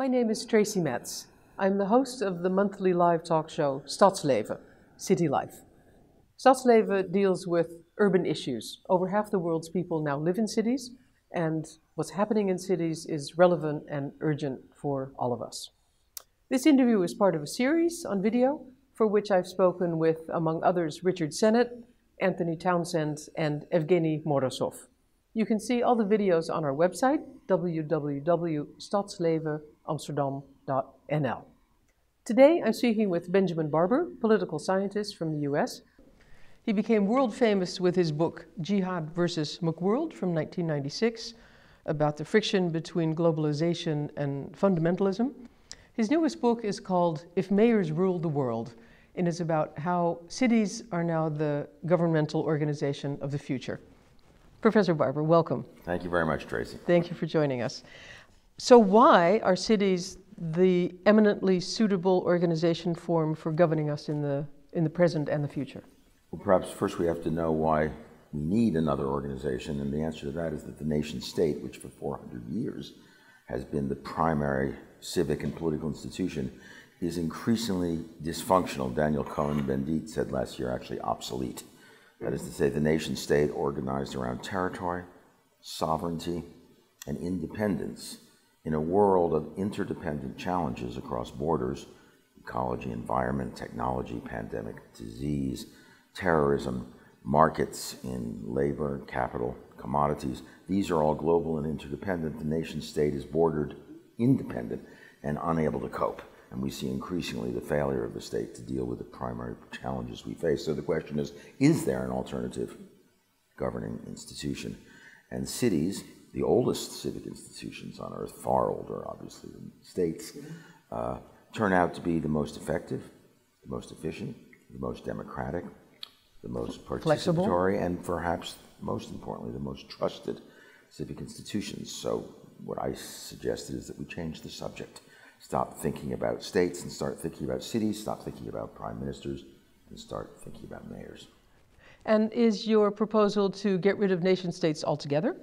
My name is Tracy Metz. I'm the host of the monthly live talk show Stadsleven, City Life. Stadsleven deals with urban issues. Over half the world's people now live in cities, and what's happening in cities is relevant and urgent for all of us. This interview is part of a series on video for which I've spoken with, among others, Richard Sennett, Anthony Townsend, and Evgeny Morozov. You can see all the videos on our website, www.stadslevenamsterdam.nl. Today, I'm speaking with Benjamin Barber, political scientist from the US. He became world famous with his book, Jihad versus McWorld from 1996, about the friction between globalization and fundamentalism. His newest book is called If Mayors Ruled the World, and is about how cities are now the governmental organization of the future. Professor Barber, welcome. Thank you very much, Tracy. Thank you for joining us. So why are cities the eminently suitable organization form for governing us in the present and the future? Well, perhaps first we have to know why we need another organization, and the answer to that is that the nation state, which for 400 years has been the primary civic and political institution, is increasingly dysfunctional. Daniel Cohen-Bendit said last year, actually obsolete. That is to say, the nation state organized around territory, sovereignty, and independence in a world of interdependent challenges across borders: ecology, environment, technology, pandemic, disease, terrorism, markets in labor, capital, commodities. These are all global and interdependent. The nation state is bordered, independent, and unable to cope. And we see increasingly the failure of the state to deal with the primary challenges we face. So the question is there an alternative governing institution? And cities, the oldest civic institutions on earth, far older obviously than states, turn out to be the most effective, the most efficient, the most democratic, the most participatory, flexible, and perhaps most importantly, the most trusted civic institutions. So what I suggested is that we change the subject. Stop thinking about states and start thinking about cities, stop thinking about prime ministers, and start thinking about mayors. And is your proposal to get rid of nation states altogether?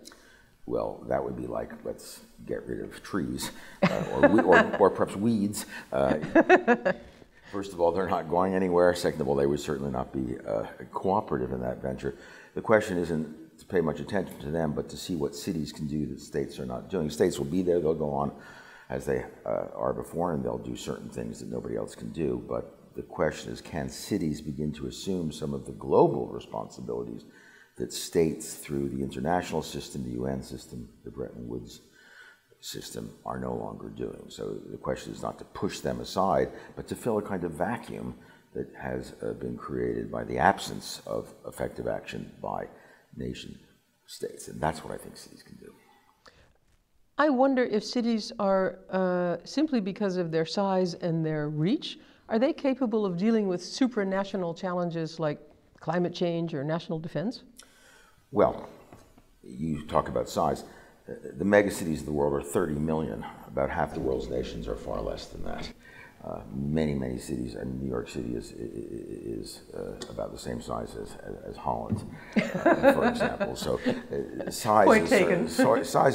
Well, that would be like, let's get rid of trees, or perhaps weeds. First of all, they're not going anywhere. Second of all, they would certainly not be cooperative in that venture. The question isn't to pay much attention to them, but to see what cities can do that states are not doing. States will be there, they'll go on as they are before, and they'll do certain things that nobody else can do. But the question is, can cities begin to assume some of the global responsibilities that states, through the international system, the UN system, the Bretton Woods system, are no longer doing? So the question is not to push them aside, but to fill a kind of vacuum that has been created by the absence of effective action by nation states. And that's what I think cities can do. I wonder if cities are, simply because of their size and their reach, are they capable of dealing with supranational challenges like climate change or national defense? Well, you talk about size. The megacities of the world are 30 million. About half the world's nations are far less than that. Many cities, and New York City is about the same size as Holland, for example. So size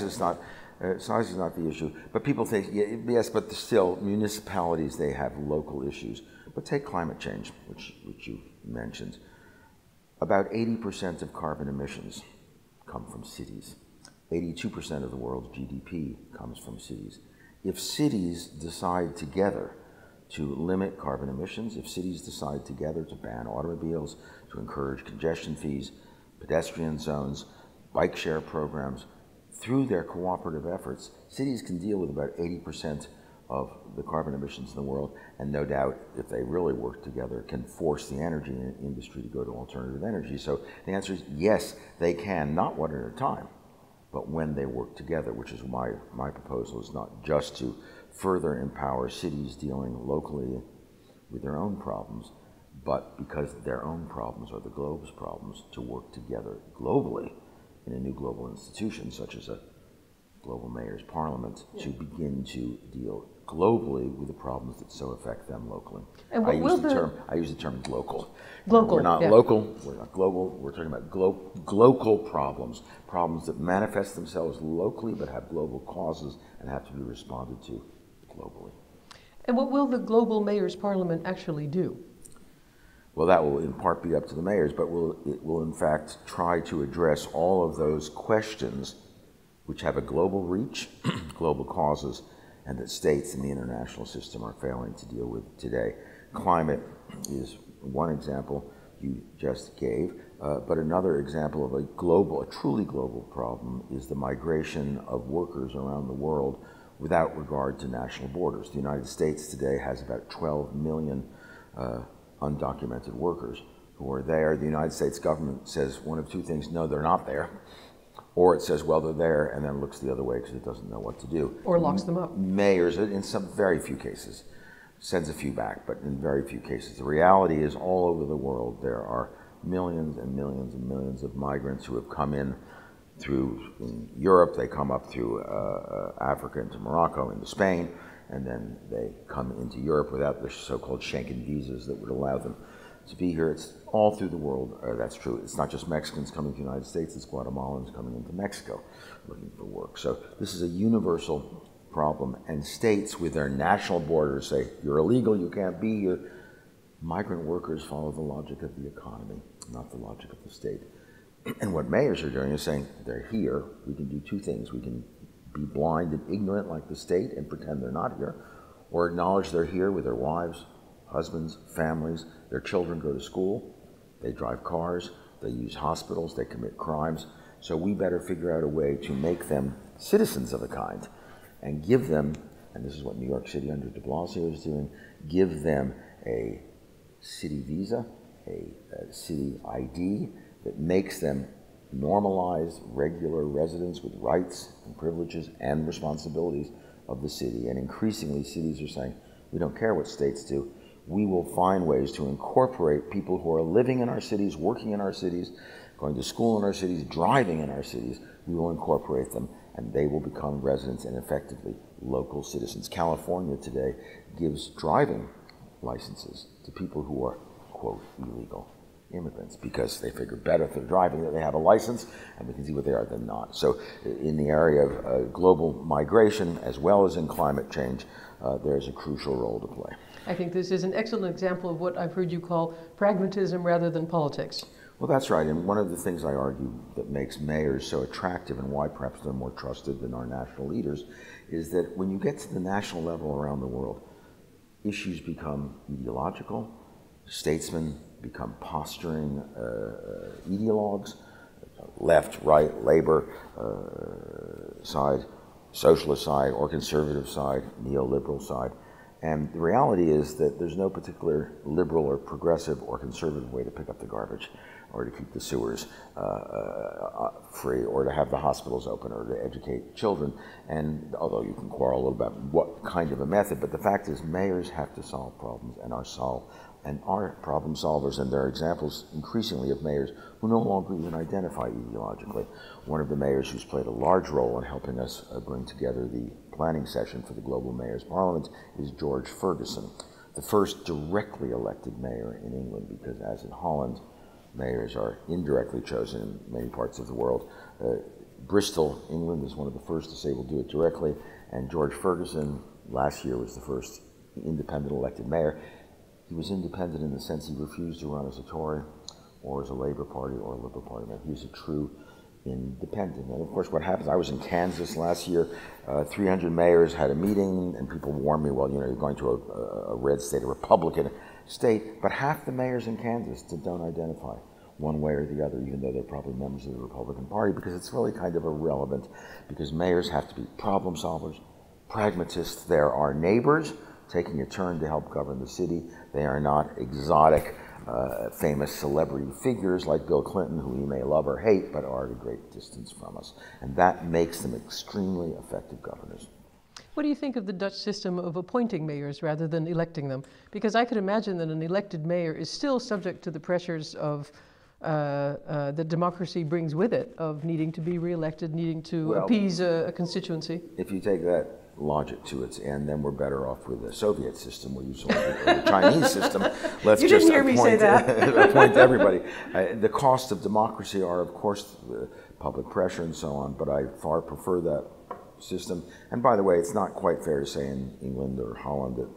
is not the issue. But people think, yes, but still, municipalities, they have local issues. But take climate change, which you mentioned. About 80% of carbon emissions come from cities. 82% of the world's GDP comes from cities. If cities decide together to limit carbon emissions, if cities decide together to ban automobiles, to encourage congestion fees, pedestrian zones, bike share programs, through their cooperative efforts, cities can deal with about 80% of the carbon emissions in the world, and no doubt, if they really work together, can force the energy industry to go to alternative energy. So the answer is yes, they can, not one at a time, but when they work together, which is why my proposal is not just to further empower cities dealing locally with their own problems, but because their own problems are the globe's problems, to work together globally in a new global institution, such as a global mayor's parliament, to begin to deal globally with the problems that so affect them locally. And I use the term local. Local. We're not local, we're not global, we're talking about global problems that manifest themselves locally but have global causes and have to be responded to globally. And what will the Global Mayors Parliament actually do? Well, that will in part be up to the mayors, but it will in fact try to address all of those questions which have a global reach, global causes, and that states in the international system are failing to deal with today. Climate is one example you just gave, but another example of a truly global problem is the migration of workers around the world without regard to national borders. The United States today has about 12 million undocumented workers who are there. The United States government says one of two things: no, they're not there. Or it says, well, they're there, and then looks the other way because it doesn't know what to do. Or locks them up. Mayors, in some very few cases, sends a few back, but in very few cases. The reality is all over the world there are millions and millions and millions of migrants who have come in in Europe, they come up through Africa into Morocco, into Spain, and then they come into Europe without the so-called Schengen visas that would allow them to be here. It's all through the world, that's true. It's not just Mexicans coming to the United States, it's Guatemalans coming into Mexico looking for work. So this is a universal problem, and states with their national borders say, you're illegal, you can't be here. Migrant workers follow the logic of the economy, not the logic of the state. And what mayors are doing is saying, they're here, we can do two things. We can be blind and ignorant like the state and pretend they're not here, or acknowledge they're here with their wives, husbands, families, their children go to school, they drive cars, they use hospitals, they commit crimes. So we better figure out a way to make them citizens of a kind and give them, and this is what New York City under de Blasio is doing, give them a city visa, a city ID that makes them normalized, regular residents with rights and privileges and responsibilities of the city. And increasingly cities are saying, we don't care what states do, we will find ways to incorporate people who are living in our cities, working in our cities, going to school in our cities, driving in our cities. We will incorporate them, and they will become residents and effectively local citizens. California today gives driving licenses to people who are, quote, illegal immigrants, because they figure better if they're driving that they have a license, and we can see what they are than not. So in the area of global migration, as well as in climate change, there's a crucial role to play. I think this is an excellent example of what I've heard you call pragmatism rather than politics. Well, that's right, and one of the things I argue that makes mayors so attractive and why perhaps they're more trusted than our national leaders is that when you get to the national level around the world, issues become ideological, statesmen become posturing ideologues, left, right, labor side, socialist side, or conservative side, neoliberal side. And the reality is that there's no particular liberal or progressive or conservative way to pick up the garbage, or to keep the sewers free, or to have the hospitals open, or to educate children. And although you can quarrel a little about what kind of a method, but the fact is mayors have to solve problems and are problem solvers, and there are examples increasingly of mayors who no longer even identify ideologically. One of the mayors who's played a large role in helping us bring together the planning session for the Global Mayors Parliament is George Ferguson, the first directly elected mayor in England, because as in Holland, mayors are indirectly chosen in many parts of the world. Bristol, England, is one of the first to say we'll do it directly, and George Ferguson last year was the first independent elected mayor. He was independent in the sense he refused to run as a Tory or as a Labour Party or a Liberal Party man. He was a true independent. And of course what happens, I was in Kansas last year, 300 mayors had a meeting, and people warned me, well, you know, you're going to a red state, a Republican state, but half the mayors in Kansas don't identify one way or the other, even though they're probably members of the Republican Party, because it's really kind of irrelevant, because mayors have to be problem solvers, pragmatists. They're our neighbors taking a turn to help govern the city. They are not exotic, famous celebrity figures like Bill Clinton, who we may love or hate, but are at a great distance from us. And that makes them extremely effective governors. What do you think of the Dutch system of appointing mayors rather than electing them? Because I could imagine that an elected mayor is still subject to the pressures of that democracy brings with it, of needing to be reelected, needing to appease a constituency. If you take that logic to its end, then we're better off with the Soviet system, where you saw the Chinese system. Let's you just didn't hear me say that. appoint everybody. The cost of democracy are, of course, public pressure and so on, but I far prefer that system. And by the way, it's not quite fair to say in England or Holland that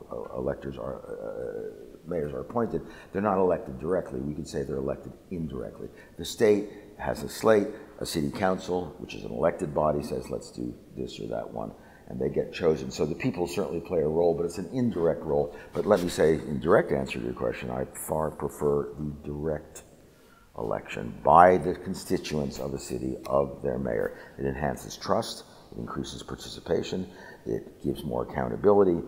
mayors are appointed. They're not elected directly. We could say they're elected indirectly. The state has a slate, a city council, which is an elected body, says let's do this or that one, and they get chosen. So the people certainly play a role, but it's an indirect role. But let me say, in direct answer to your question, I far prefer the direct election by the constituents of a city of their mayor. It enhances trust, it increases participation, it gives more accountability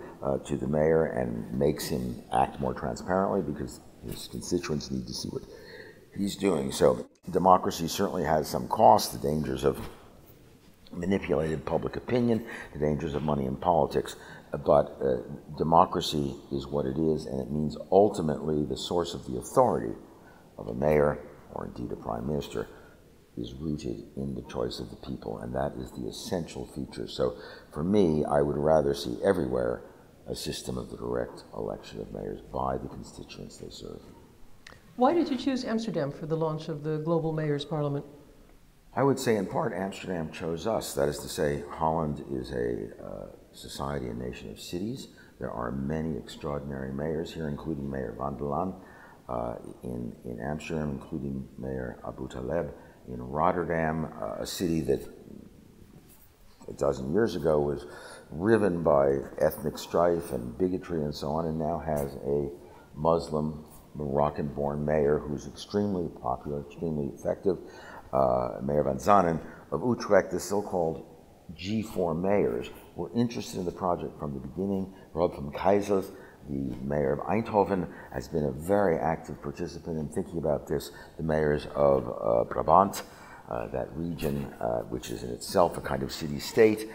to the mayor and makes him act more transparently because his constituents need to see what he's doing. So democracy certainly has some cost, the dangers of manipulated public opinion, the dangers of money in politics, but democracy is what it is, and it means ultimately the source of the authority of a mayor, or indeed a prime minister, is rooted in the choice of the people, and that is the essential feature. So for me, I would rather see everywhere a system of the direct election of mayors by the constituents they serve. Why did you choose Amsterdam for the launch of the Global Mayors Parliament? I would say in part Amsterdam chose us. That is to say, Holland is a society and nation of cities. There are many extraordinary mayors here, including Mayor van der Laan in Amsterdam, including Mayor Abu Taleb in Rotterdam, a city that a dozen years ago was riven by ethnic strife and bigotry and so on, and now has a Muslim Moroccan-born mayor who's extremely popular, extremely effective. Mayor van Zanen of Utrecht, the so-called G4 mayors, were interested in the project from the beginning. Rob van Keizels, the mayor of Eindhoven, has been a very active participant in thinking about this. The mayors of Brabant, that region, which is in itself a kind of city-state,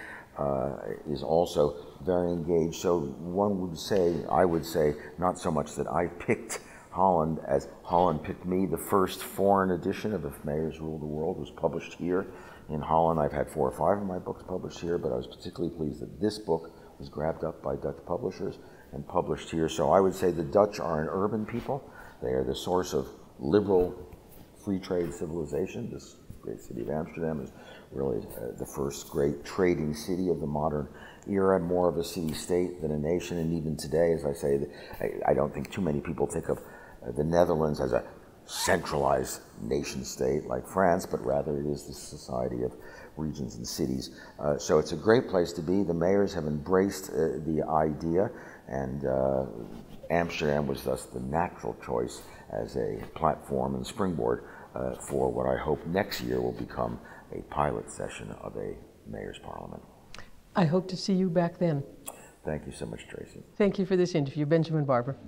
is also very engaged. So one would say, I would say, not so much that I picked Holland as Holland picked me. The first foreign edition of If Mayors Rule the World was published here in Holland. I've had 4 or 5 of my books published here, but I was particularly pleased that this book was grabbed up by Dutch publishers and published here. So I would say the Dutch are an urban people. They are the source of liberal free trade civilization. This great city of Amsterdam is really the first great trading city of the modern era, more of a city-state than a nation. And even today, as I say, I don't think too many people think of the Netherlands as a centralized nation-state like France, but rather it is the society of regions and cities. So it's a great place to be. The mayors have embraced the idea, and Amsterdam was thus the natural choice as a platform and springboard for what I hope next year will become a pilot session of a mayor's parliament. I hope to see you back then. Thank you so much, Tracy. Thank you for this interview, Benjamin Barber.